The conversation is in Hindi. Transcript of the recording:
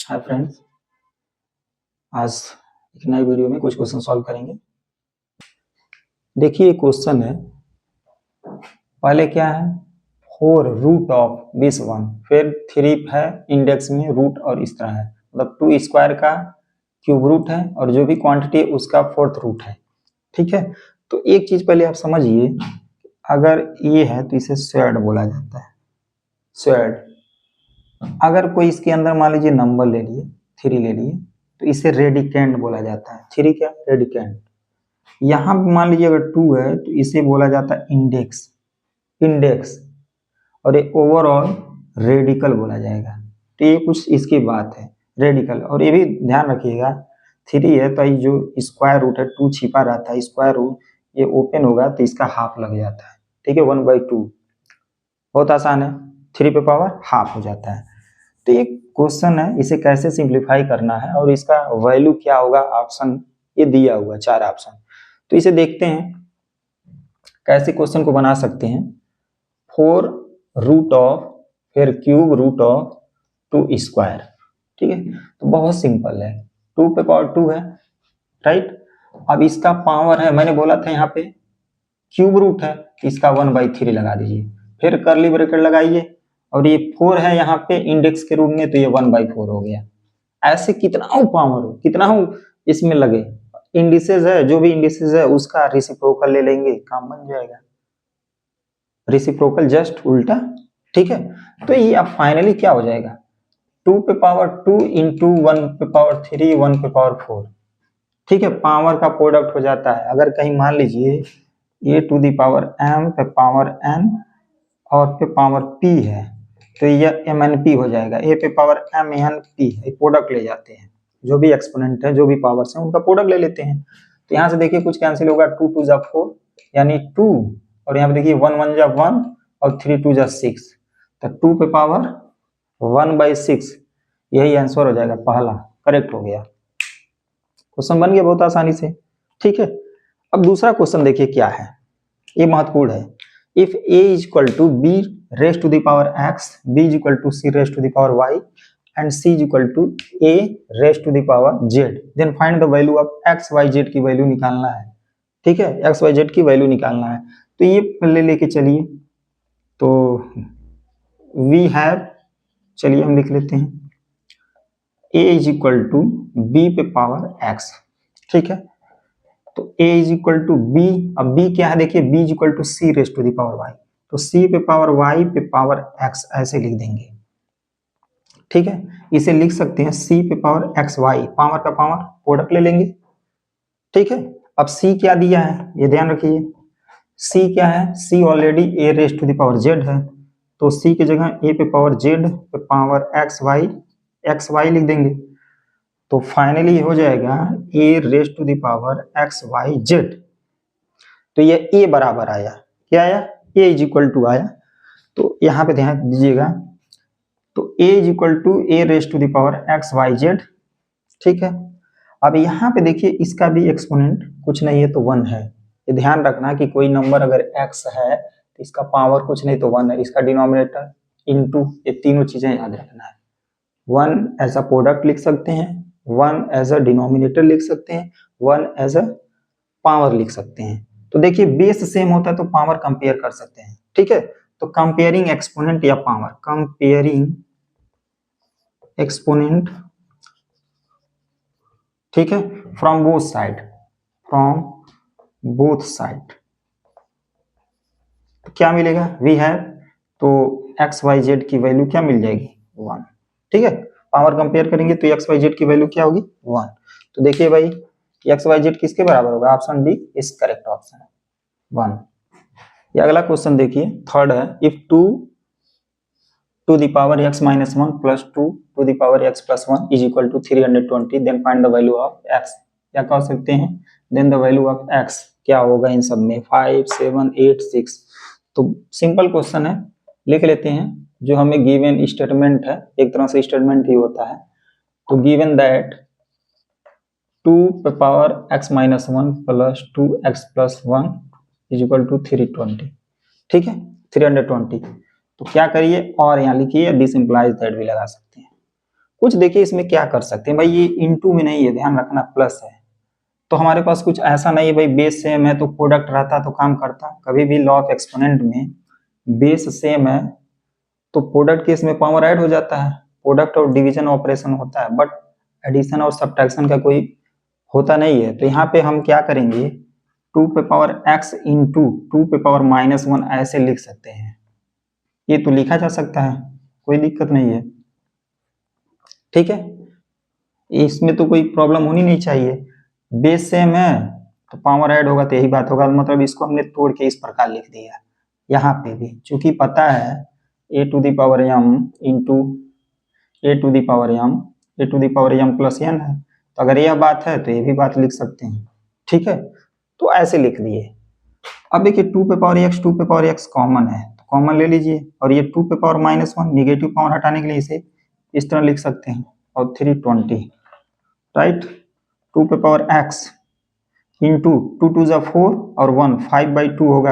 हाय फ्रेंड्स, आज एक नई वीडियो में कुछ क्वेश्चन सॉल्व करेंगे। देखिए क्वेश्चन है, पहले क्या है 4 रूट ऑफ 21, फिर 3 है इंडेक्स में रूट और इस तरह है, मतलब 2 स्क्वायर का क्यूब रूट है और जो भी क्वांटिटी है उसका 4th रूट है। ठीक है, तो एक चीज पहले आप समझिए, अगर ये है तो इसे स्क्वायर्ड बोला जाता है। स्क्वायर्ड अगर कोई इसके अंदर मान लीजिए नंबर ले लिए 3 ले लिए तो इसे रेडिकेंड बोला जाता है। 3 क्या रेडिकेंड। यहाँ मान लीजिए अगर 2 है तो इसे बोला जाता है इंडेक्स इंडेक्स और ये ओवरऑल रेडिकल बोला जाएगा। तो ये कुछ इसकी बात है रेडिकल। और ये भी ध्यान रखिएगा 3 है तो ये जो स्क्वायर रूट है 2 छिपा रहता है, स्क्वायर रूट ये ओपन होगा तो इसका हाफ लग जाता है। ठीक है, 1/2 बहुत आसान है, 3 पे पावर हाफ हो जाता है। तो ये क्वेश्चन है, इसे कैसे सिंप्लीफाई करना है और इसका वैल्यू क्या होगा, ऑप्शन ये दिया हुआ 4 ऑप्शन। तो इसे देखते हैं कैसे क्वेश्चन को बना सकते हैं। 4 रूट ऑफ फिर क्यूब रूट ऑफ 2 स्क्वायर। ठीक है, तो बहुत सिंपल है, 2 पे पावर 2 है राइट। अब इसका पावर है, मैंने बोला था यहाँ पे क्यूब रूट है, इसका 1/3 लगा दीजिए, फिर कर्ली ब्रैकेट लगाइए और ये 4 है यहाँ पे इंडेक्स के रूप में तो ये 1/4 हो गया। ऐसे कितना हो पावर हो, कितना हो इसमें लगे, इंडिसेस है, जो भी इंडिसेस है उसका रेसिप्रोकल ले लेंगे, काम बन जाएगा। रेसिप्रोकल जस्ट उल्टा। ठीक है, तो ये अब फाइनली क्या हो जाएगा 2 पे पावर 2 इंटू 1 पे पावर 3 1 पे पावर 4। ठीक है, पावर का प्रोडक्ट हो जाता है। अगर कहीं मान लीजिए a to the power m पे पावर n और पे पावर p है तो यह mnp हो जाएगा। a पे पावर m n p है, प्रोडक्ट ले जाते हैं, जो भी एक्सपोनेंट है जो भी पावर्स हैं उनका प्रोडक्ट ले लेते हैं। तो यहाँ से देखिए कुछ कैंसिल होगा, 2 2 जा 4 यानी 2 और यहाँ पे देखिए 1 1 जा 1 और 3 2 जा 6, तो 2 पे पावर 1/6 यही आंसर हो जाएगा, पहला करेक्ट हो गया। क्वेश्चन बन गया बहुत आसानी से। ठीक है, अब दूसरा क्वेश्चन देखिए क्या है, ये महत्वपूर्ण है। If a is equal to b raise to the power x, b is equal to c raise to the power y and c is equal to a raise to the power z, then find the value of x y z की वैल्यू निकालना है। ठीक है, x y z की वैल्यू निकालना है। तो ये पहले लेके चलिए, तो वी हैव, चलिए हम लिख लेते हैं a is equal to b पे पावर x। ठीक है, तो a is equal to b, अब b क्या है देखिए, b is equal to c raise to the power y, तो c पे पावर y पे पावर x ऐसे लिख देंगे। ठीक है, इसे लिख सकते हैं c पे पावर x y, पावर का पावर प्रोडक्ट ले लेंगे। ठीक है, अब c क्या दिया है ये ध्यान रखिए, c क्या है, c already a raise to the power z है, तो c की जगह a पे पावर z पे पावर x y लिख देंगे। तो फाइनली हो जाएगा a raise to the power x y z। तो ये a बराबर आया, क्या आया, a इज इक्वल टू आया। तो यहाँ पे ध्यान दीजिएगा, तो a is equal to a raise to the power x y z। ठीक है, अब यहाँ पे देखिए इसका भी एक्सपोनेंट कुछ नहीं है तो 1 है। ये ध्यान रखना कि कोई नंबर अगर x है तो इसका पावर कुछ नहीं तो 1 है, इसका डिनोमिनेटर इनटू, ये तीनों चीजें याद रखना है। 1 एज अ प्रोडक्ट लिख सकते हैं, 1 एज अ डिनोमिनेटर लिख सकते हैं, 1 एज अ पावर लिख सकते हैं। तो देखिए बेस सेम होता है तो पावर कंपेयर कर सकते हैं। ठीक है, तो कंपेयरिंग एक्सपोनेंट या पावर, कंपेयरिंग एक्सपोनेंट, ठीक है, from both side, from both side तो क्या मिलेगा, वी हैव, तो एक्स वाई जेड की वैल्यू क्या मिल जाएगी 1। ठीक है, पावर कंपेयर करेंगे तो एक्स वाई जेड की वैल्यू क्या होगी 1। तो देखिए भाई एक्स वाई जेड किसके बराबर होगा, option D is correct option 1। ये अगला क्वेश्चन देखिए, थर्ड है, if 2 to the power x minus 1 plus 2 to the power x plus 1 is equal to 320, then find the value of x। क्या कह सकते हैं, then the value of x क्या होगा इन सब में, 5 7 8 6। तो सिंपल क्वेश्चन है, लिख लेते हैं जो हमें गिवन स्टेटमेंट है, एक तरह से स्टेटमेंट ही होता है। तो गिवन दैट 2 पे power x minus 1 plus 2x plus 1 is equal to 320। ठीक है, 320। तो क्या करिए और यहाँ लिखिए, दिस इंप्लाइज दैट भी लगा सकते हैं। कुछ देखिए इसमें क्या कर सकते हैं भाई, ये इनटू में नहीं है, ध्यान रखना, प्लस है। तो हमारे पास कुछ ऐसा नहीं है भाई बेस सेम है तो प्रोडक्ट रहता तो काम करता। कभी भी लॉ ऑफ एक्सपोनेंट में बेस सेम है तो प्रोडक्ट के इसमें पावर ऐड हो जाता है, प्रोडक्ट और डिवीजन ऑपरेशन होता है, बट एडिशन और सब्ट्रैक्शन का कोई होता नहीं है। तो यहाँ पे हम क्या करेंगे, 2 पे पावर x इंटू 2 पे पावर -1 ऐसे लिख सकते हैं। ये तो लिखा जा सकता है, कोई दिक्कत नहीं है, ठीक है। इसमें तो कोई प्रॉब्लम होनी नहीं चाहिए। बेस सेम है तो पावर ऐड होगा तो यही बात होगा, मतलब इसको हमने तोड़ के इस प्रकार लिख दिया। यहाँ पे भी चूंकि पता है a to the power m into a to the power m plus n है, तो अगर यह बात है तो ये भी बात लिख सकते हैं, ठीक है। तो ऐसे लिख दिए। अब देखिए 2 पे पावर x कॉमन है तो कॉमन ले लीजिए, और ये 2 पे पावर -1 निगेटिव पावर हटाने के लिए इसे इस तरह लिख सकते हैं, और 320 राइट। 2 पे पावर x इंटू 2 2 जा 4 और 1 5/2 होगा।